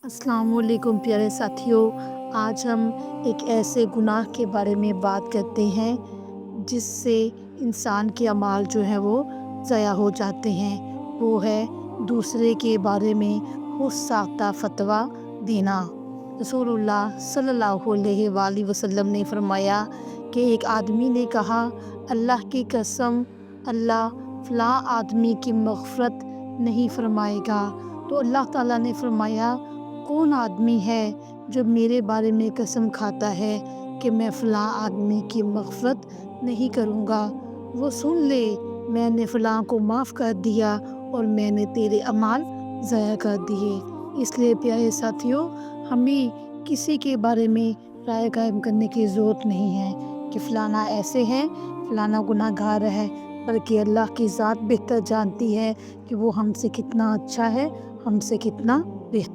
अस्सलामुअलैकुम प्यारे साथियों। आज हम एक ऐसे गुनाह के बारे में बात करते हैं जिससे इंसान के अमाल जो है वो ज़ाया हो जाते हैं। वो है दूसरे के बारे में साख्ता फतवा देना। रसूलुल्लाह सल्लल्लाहु अलैहि वसल्लम ने फरमाया कि एक आदमी ने कहा, अल्लाह की कसम, अल्लाह फ़लाँ आदमी की मग़फ़िरत नहीं फ़रमाएगा। तो अल्लाह ताला ने फरमाया, कौन आदमी है जो मेरे बारे में कसम खाता है कि मैं फ़लाँ आदमी की मग़फ़िरत नहीं करूँगा। वो सुन ले, मैंने फ़लाँ को माफ़ कर दिया और मैंने तेरे अमाल ज़ाया कर दिए। इसलिए प्यारे साथियों, हमें किसी के बारे में राय कायम करने की ज़रूरत नहीं है कि फ़लाना ऐसे है, फ़लाना गुनाहगार है, बल्कि अल्लाह की ज़ात बेहतर जानती है कि वो हमसे कितना अच्छा है, हमसे कितना बेहतर।